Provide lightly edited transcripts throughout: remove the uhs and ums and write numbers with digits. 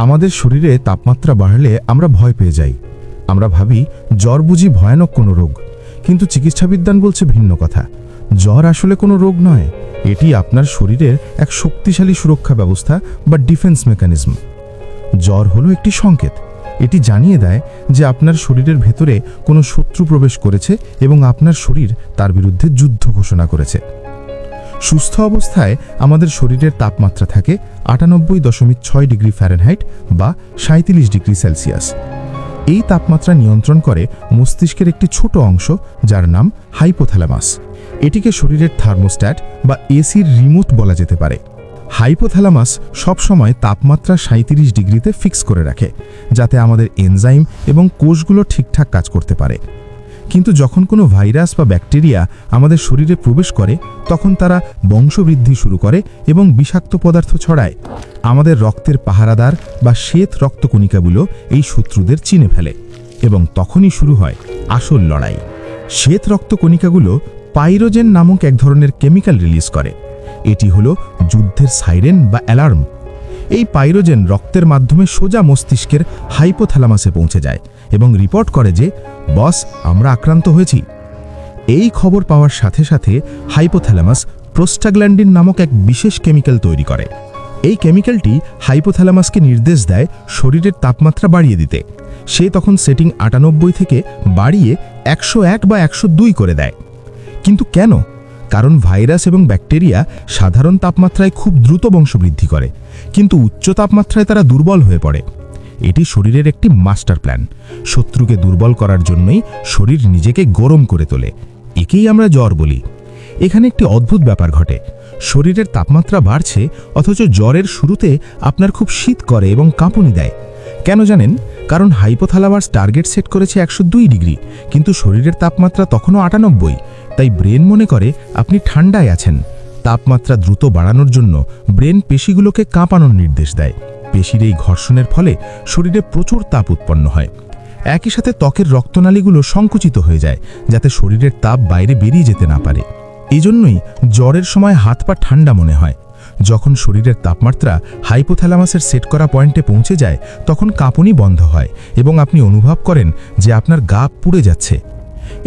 আমাদের শরীরে তাপমাত্রা বাড়লে আমরা ভয় পেয়ে যাই। আমরা ভাবি জ্বর বুঝি ভয়ানক কোনো রোগ, কিন্তু চিকিৎসাবিজ্ঞান বলছে ভিন্ন কথা। জ্বর আসলে কোনো রোগ নয়, এটি আপনার শরীরের এক শক্তিশালী সুরক্ষা ব্যবস্থা বা ডিফেন্স মেকানিজম। জ্বর হলো একটি সংকেত। এটি জানিয়ে দেয় যে আপনার শরীরের ভেতরে কোনো শত্রু প্রবেশ করেছে এবং আপনার শরীর তার বিরুদ্ধে যুদ্ধ ঘোষণা করেছে। সুস্থ অবস্থায় আমাদের শরীরের তাপমাত্রা থাকে ৯৮.৬ ডিগ্রি ফ্যারেনহাইট বা ৩৭ ডিগ্রি সেলসিয়াস। এই তাপমাত্রা নিয়ন্ত্রণ করে মস্তিষ্কের একটি ছোট অংশ, যার নাম হাইপোথ্যালামাস। এটিকে শরীরের থার্মোস্ট্যাট বা এসির রিমোট বলা যেতে পারে। হাইপোথ্যালামাস সবসময় তাপমাত্রা ৩৭ ডিগ্রিতে ফিক্স করে রাখে, যাতে আমাদের এনজাইম এবং কোষগুলো ঠিকঠাক কাজ করতে পারে। কিন্তু যখন কোনো ভাইরাস বা ব্যাকটেরিয়া আমাদের শরীরে প্রবেশ করে, তখন তারা বংশবৃদ্ধি শুরু করে এবং বিষাক্ত পদার্থ ছড়ায়। আমাদের রক্তের পাহারাদার বা শ্বেত রক্তকণিকাগুলো এই শত্রুদের চিনে ফেলে এবং তখনই শুরু হয় আসল লড়াই। শ্বেত রক্তকণিকাগুলো পাইরোজেন নামক এক ধরনের কেমিক্যাল রিলিজ করে। এটি হলো যুদ্ধের সাইরেন বা অ্যালার্ম। এই পাইরোজেন রক্তের মাধ্যমে সোজা মস্তিষ্কের হাইপোথ্যালামাসে পৌঁছে যায় এবং রিপোর্ট করে যে, বস, আমরা আক্রান্ত হয়েছি। এই খবর পাওয়ার সাথে সাথে হাইপোথ্যালামাস প্রোস্টাগ্ল্যান্ডিন নামক এক বিশেষ কেমিক্যাল তৈরি করে। এই কেমিক্যালটি হাইপোথ্যালামাসকে নির্দেশ দেয় শরীরের তাপমাত্রা বাড়িয়ে দিতে। সে তখন সেটিং ৯৮ থেকে বাড়িয়ে ১০১ বা ১০২ করে দেয়। কিন্তু কেন? কারণ ভাইরাস এবং ব্যাকটেরিয়া সাধারণ তাপমাত্রায় খুব দ্রুত বংশবৃদ্ধি করে, কিন্তু উচ্চ তাপমাত্রায় তারা দুর্বল হয়ে পড়ে। এটি শরীরের একটি মাস্টার প্ল্যান। শত্রুকে দুর্বল করার জন্যই শরীর নিজেকে গরম করে তোলে। একেই আমরা জ্বর বলি। এখানে একটি অদ্ভুত ব্যাপার ঘটে। শরীরের তাপমাত্রা বাড়ছে, অথচ জ্বরের শুরুতে আপনার খুব শীত করে এবং কাঁপুনি দেয়। কেন জানেন? কারণ হাইপোথ্যালামাস টার্গেট সেট করেছে ১০২ ডিগ্রি, কিন্তু শরীরের তাপমাত্রা তখনও ৯৮। তাই ব্রেন মনে করে আপনি ঠান্ডায় আছেন। তাপমাত্রা দ্রুত বাড়ানোর জন্য ব্রেন পেশিগুলোকে কাঁপানোর নির্দেশ দেয়। পেশির এই ঘর্ষণের ফলে শরীরে প্রচুর তাপ উৎপন্ন হয়। একই সাথে ত্বকের রক্তনালীগুলো সংকুচিত হয়ে যায়, যাতে শরীরের তাপ বাইরে বেরিয়ে যেতে না পারে। এজন্যই জ্বরের সময় হাত পা ঠান্ডা মনে হয়। যখন শরীরের তাপমাত্রা হাইপোথ্যালামাসের সেট করা পয়েন্টে পৌঁছে যায়, তখন কাঁপুনি বন্ধ হয় এবং আপনি অনুভব করেন যে আপনার গা পুড়ে যাচ্ছে।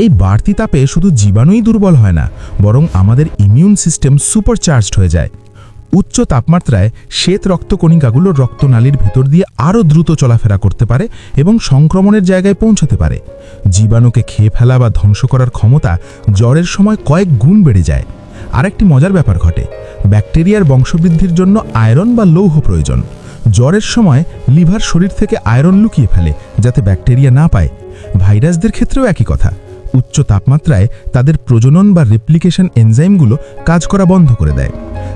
এই বাড়তি তাপে শুধু জীবাণুই দুর্বল হয় না, বরং আমাদের ইমিউন সিস্টেম সুপারচার্জড হয়ে যায়। উচ্চ তাপমাত্রায় শ্বেত রক্তকণিকাগুলো রক্তনালীর ভেতর দিয়ে আরও দ্রুত চলাফেরা করতে পারে এবং সংক্রমণের জায়গায় পৌঁছাতে পারে। জীবাণুকে খেয়ে ফেলা বা ধ্বংস করার ক্ষমতা জ্বরের সময় কয়েক গুণ বেড়ে যায়। আরেকটি মজার ব্যাপার ঘটে। ব্যাকটেরিয়ার বংশবৃদ্ধির জন্য আয়রন বা লৌহ প্রয়োজন। জ্বরের সময় লিভার শরীর থেকে আয়রন লুকিয়ে ফেলে, যাতে ব্যাকটেরিয়া না পায়। ভাইরাসদের ক্ষেত্রেও একই কথা। উচ্চ তাপমাত্রায় তাদের প্রজনন বা রেপ্লিকেশন এনজাইমগুলো কাজ করা বন্ধ করে দেয়।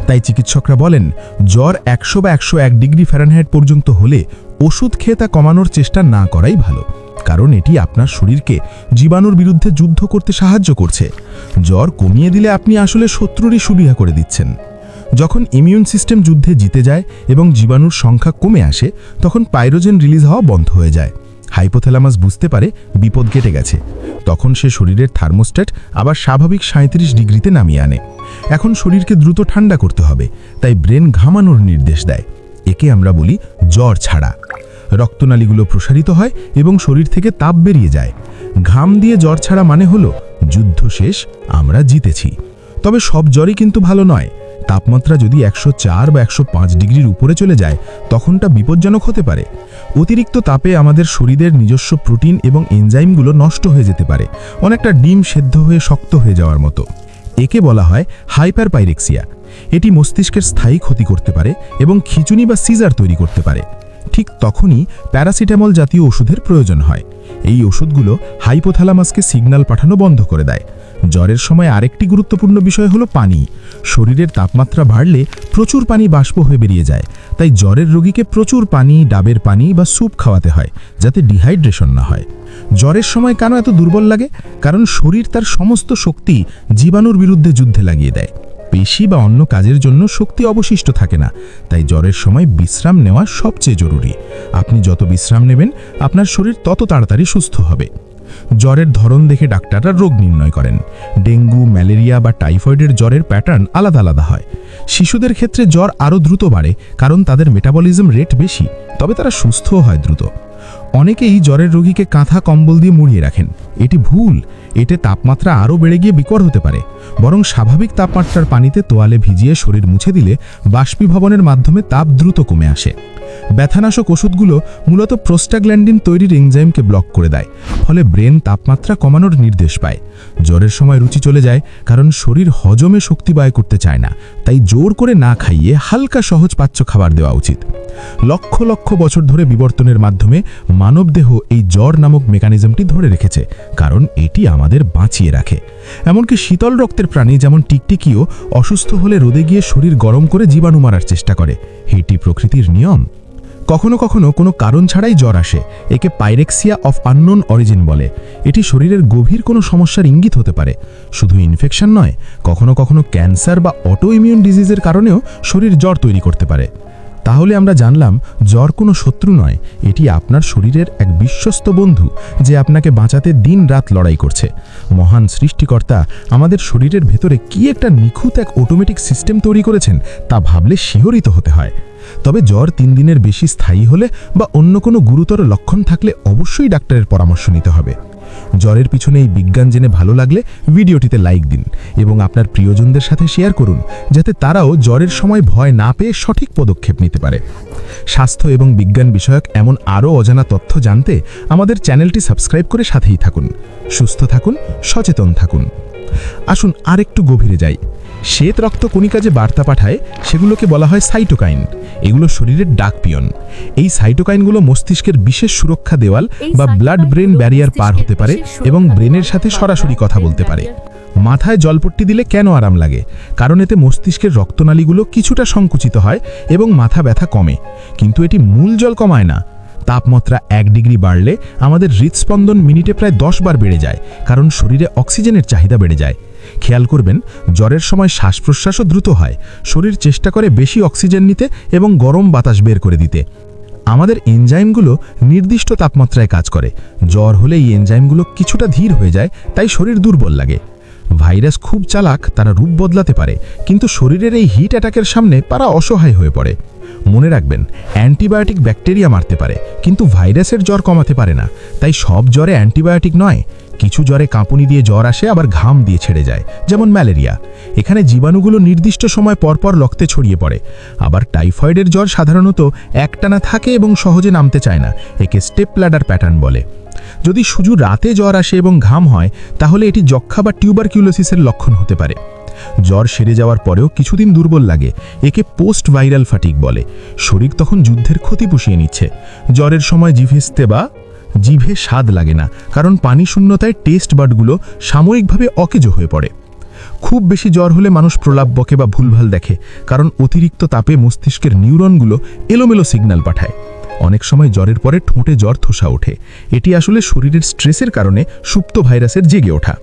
তাই চিকিৎসকরা বলেন, জ্বর ১০০ বা ১০১ ডিগ্রি ফ্যারেনহাইট পর্যন্ত হলে ওষুধ খেয়ে তা কমানোর চেষ্টা না করাই ভালো, কারণ এটি আপনার শরীরকে জীবাণুর বিরুদ্ধে যুদ্ধ করতে সাহায্য করছে। জ্বর কমিয়ে দিলে আপনি আসলে শত্রুরই সুবিধা করে দিচ্ছেন। যখন ইমিউন সিস্টেম যুদ্ধে জিতে যায় এবং জীবাণুর সংখ্যা কমে আসে, তখন পাইরোজেন রিলিজ হওয়া বন্ধ হয়ে যায়। হাইপোথ্যালামাস বুঝতে পারে বিপদ কেটে গেছে। তখন সে শরীরের থার্মোস্ট্যাট আবার স্বাভাবিক ৩৭ ডিগ্রিতে নামিয়ে আনে। এখন শরীরকে দ্রুত ঠান্ডা করতে হবে, তাই ব্রেন ঘামানোর নির্দেশ দেয়। একে আমরা বলি জ্বর ছাড়া। রক্তনালীগুলো প্রসারিত হয় এবং শরীর থেকে তাপ বেরিয়ে যায়। ঘাম দিয়ে জ্বর ছাড়া মানে হলো যুদ্ধ শেষ, আমরা জিতেছি। তবে সব জ্বরই কিন্তু ভালো নয়। তাপমাত্রা যদি ১০৪ বা ১০৫ ডিগ্রির উপরে চলে যায়, তখন তা বিপজ্জনক হতে পারে। অতিরিক্ত তাপে আমাদের শরীরের নিজস্ব প্রোটিন এবং এনজাইমগুলো নষ্ট হয়ে যেতে পারে, অনেকটা ডিম সেদ্ধ হয়ে শক্ত হয়ে যাওয়ার মতো। একে বলা হয় হাইপারপাইরেক্সিয়া। এটি মস্তিষ্কের স্থায়ী ক্ষতি করতে পারে এবং খিঁচুনি বা সিজার তৈরি করতে পারে। ঠিক তখনই প্যারাসিটামল জাতীয় ওষুধের প্রয়োজন হয়। এই ওষুধগুলো হাইপোথ্যালামাসকে সিগন্যাল পাঠানো বন্ধ করে দেয়। জ্বরের সময় আরেকটি গুরুত্বপূর্ণ বিষয় হলো পানি। শরীরের তাপমাত্রা বাড়লে প্রচুর পানি বাষ্প হয়ে বেরিয়ে যায়। তাই জ্বরের রোগীকে প্রচুর পানি, ডাবের পানি বা স্যুপ খাওয়াতে হয়, যাতে ডিহাইড্রেশন না হয়। জ্বরের সময় কেন এত দুর্বল লাগে? কারণ শরীর তার সমস্ত শক্তি জীবাণুর বিরুদ্ধে যুদ্ধে লাগিয়ে দেয়। পেশি বা অন্য কাজের জন্য শক্তি অবশিষ্ট থাকে না। তাই জ্বরের সময় বিশ্রাম নেওয়া সবচেয়ে জরুরি। আপনি যত বিশ্রাম নেবেন, আপনার শরীর তত তাড়াতাড়ি সুস্থ হবে। জ্বরের ধরন দেখে ডাক্তাররা রোগ নির্ণয় করেন। ডেঙ্গু, ম্যালেরিয়া বা টাইফয়েডের জ্বরের প্যাটার্ন আলাদা আলাদা হয়। শিশুদের ক্ষেত্রে জ্বর আরও দ্রুত বাড়ে, কারণ তাদের মেটাবলিজম রেট বেশি, তবে তারা সুস্থও হয় দ্রুত। অনেকেই জ্বরের রোগীকে কাঁথা কম্বল দিয়ে মুড়িয়ে রাখেন। এটি ভুল। এতে তাপমাত্রা আরও বেড়ে গিয়ে বিকট হতে পারে। বরং স্বাভাবিক তাপমাত্রার পানিতে তোয়ালে ভিজিয়ে শরীর মুছে দিলে বাষ্পীভবনের মাধ্যমে তাপ দ্রুত কমে আসে। ব্যথানাশক ওষুধগুলো মূলত প্রোস্টাগ্ল্যান্ডিন তৈরির এনজাইমকে ব্লক করে দেয়, ফলে ব্রেন তাপমাত্রা কমানোর নির্দেশ পায়। জ্বরের সময় রুচি চলে যায়, কারণ শরীর হজমে শক্তি ব্যয় করতে চায় না। তাই জোর করে না খাইয়ে হালকা সহজ পাচ্য খাবার দেওয়া উচিত। লক্ষ লক্ষ বছর ধরে বিবর্তনের মাধ্যমে মানবদেহ এই জ্বর নামক মেকানিজমটি ধরে রেখেছে, কারণ এটি আমাদের বাঁচিয়ে রাখে। এমনকি শীতল রক্তের প্রাণী যেমন টিকটিকিও অসুস্থ হলে রোদে গিয়ে শরীর গরম করে জীবাণু মারার চেষ্টা করে। এটি প্রকৃতির নিয়ম। কখনো কখনো কোনো কারণ ছাড়াই জ্বর আসে। একে পাইরেক্সিয়া অফ আননোন অরিজিন বলে। এটি শরীরের গভীর কোনো সমস্যার ইঙ্গিত হতে পারে। শুধু ইনফেকশন নয়, কখনো কখনো ক্যান্সার বা অটো ইমিউন ডিজিজের কারণেও শরীর জ্বর তৈরি করতে পারে। তাহলে আমরা জানলাম, জ্বর কোনো শত্রু নয়, এটি আপনার শরীরের এক বিশ্বস্ত বন্ধু, যে আপনাকে বাঁচাতে দিন রাত লড়াই করছে। মহান সৃষ্টিকর্তা আমাদের শরীরের ভেতরে কি একটা নিখুঁত এক অটোমেটিক সিস্টেম তৈরি করেছেন, তা ভাবলে শিহরিত হতে হয়। তবে জ্বর 3 দিনের বেশি স্থায়ী হলে বা অন্য কোনো গুরুতর লক্ষণ থাকলে অবশ্যই ডাক্তারের পরামর্শ নিতে হবে। জ্বরের পিছনে এই বিজ্ঞান জেনে ভালো লাগলে ভিডিওটিতে লাইক দিন এবং আপনার প্রিয়জনদের সাথে শেয়ার করুন, যাতে তারাও জ্বরের সময় ভয় না পেয়ে সঠিক পদক্ষেপ নিতে পারে। স্বাস্থ্য এবং বিজ্ঞান বিষয়ক এমন আরও অজানা তথ্য জানতে আমাদের চ্যানেলটি সাবস্ক্রাইব করে সাথেই থাকুন। সুস্থ থাকুন, সচেতন থাকুন। আসুন আরেকটু গভীরে যাই। শ্বেত রক্ত কণিকা যে বার্তা পাঠায়, সেগুলোকে বলা হয় সাইটোকাইন। এগুলো শরীরের ডাক পিয়ন। এই সাইটোকাইনগুলো মস্তিষ্কের বিশেষ সুরক্ষা দেওয়াল বা ব্লাড ব্রেন ব্যারিয়ার পার হতে পারে এবং ব্রেনের সাথে সরাসরি কথা বলতে পারে। মাথায় জলপট্টি দিলে কেন আরাম লাগে? কারণ এতে মস্তিষ্কের রক্তনালীগুলো কিছুটা সংকুচিত হয় এবং মাথা ব্যথা কমে। কিন্তু এটি মূল জল কমায় না। তাপমাত্রা 1 ডিগ্রি বাড়লে আমাদের হৃদস্পন্দন মিনিটে প্রায় 10 বার বেড়ে যায়, কারণ শরীরে অক্সিজেনের চাহিদা বেড়ে যায়। খেয়াল করবেন, জ্বরের সময় শ্বাস প্রশ্বাসও দ্রুত হয়। শরীর চেষ্টা করে বেশি অক্সিজেন নিতে এবং গরম বাতাস বের করে দিতে। আমাদের এনজাইমগুলো নির্দিষ্ট তাপমাত্রায় কাজ করে। জ্বর হলে এই এনজাইমগুলো কিছুটা ধীর হয়ে যায়, তাই শরীর দুর্বল লাগে। ভাইরাস খুব চালাক, তারা রূপ বদলাতে পারে, কিন্তু শরীরের এই হিট অ্যাটাকের সামনে তারা অসহায় হয়ে পড়ে। মনে রাখবেন, অ্যান্টিবায়োটিক ব্যাকটেরিয়া মারতে পারে, কিন্তু ভাইরাসের জ্বর কমাতে পারে না। তাই সব জ্বরে অ্যান্টিবায়োটিক নয়। কিছু জ্বরে কাঁপুনি দিয়ে জ্বর আসে, আবার ঘাম দিয়ে ছেড়ে যায়, যেমন ম্যালেরিয়া। এখানে জীবাণুগুলো নির্দিষ্ট সময় পরপর রক্তে ছড়িয়ে পড়ে। আবার টাইফয়েডের জ্বর সাধারণত একটানা থাকে এবং সহজে নামতে চায় না। একে স্টেপ ল্যাডার প্যাটার্ন বলে। যদি শুধু রাতে জ্বর আসে এবং ঘাম হয়, তাহলে এটি যক্ষা বা টিউবারকিউলোসিসের লক্ষণ হতে পারে। জ্বর সেরে যাওয়ার পরেও কিছুদিন দুর্বল লাগে, একে পোস্ট ভাইরাল ফ্যাটিগ বলে। শরীর তখন যুদ্ধের ক্ষতি পুষিয়ে নিচ্ছে। জ্বরের সময় জিভে স্বাদ লাগে না, কারণ পানি শূন্যতায় টেস্ট বাডগুলো সাময়িকভাবে অকেজো হয়ে পড়ে। খুব বেশি জ্বর হলে মানুষ প্রলাপ বকে বা ভুলভাল দেখে, কারণ অতিরিক্ত তাপে মস্তিষ্কের নিউরনগুলো এলোমেলো সিগন্যাল পাঠায়। অনেক সময় জ্বরের পরে ঠোঁটে জ্বর ধোসা ওঠে। এটি আসলে শরীরের স্ট্রেসের কারণে সুপ্ত ভাইরাসের জেগে ওঠা।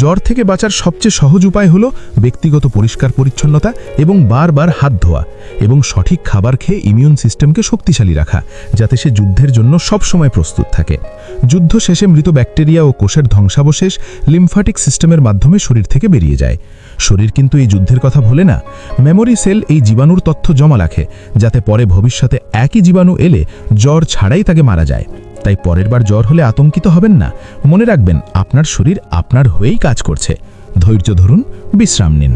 জ্বর থেকে বাঁচার সবচেয়ে সহজ উপায় হলো ব্যক্তিগত পরিষ্কার পরিচ্ছন্নতা এবং বারবার হাত ধোয়া এবং সঠিক খাবার খেয়ে ইমিউন সিস্টেমকে শক্তিশালী রাখা, যাতে সে যুদ্ধের জন্য সবসময় প্রস্তুত থাকে। যুদ্ধ শেষে মৃত ব্যাকটেরিয়া ও কোষের ধ্বংসাবশেষ লিম্ফ্যাটিক সিস্টেমের মাধ্যমে শরীর থেকে বেরিয়ে যায়। শরীর কিন্তু এই যুদ্ধের কথা ভোলে না। মেমোরি সেল এই জীবাণুর তথ্য জমা রাখে, যাতে পরে ভবিষ্যতে একই জীবাণু এলে জ্বর ছাড়াই তাকে মারা যায়। তাই পরের বার জ্বর হলে আতঙ্কিত হবেন না। মনে রাখবেন, আপনার শরীর আপনার হয়েই কাজ করছে। ধৈর্য ধরুন, বিশ্রাম নিন।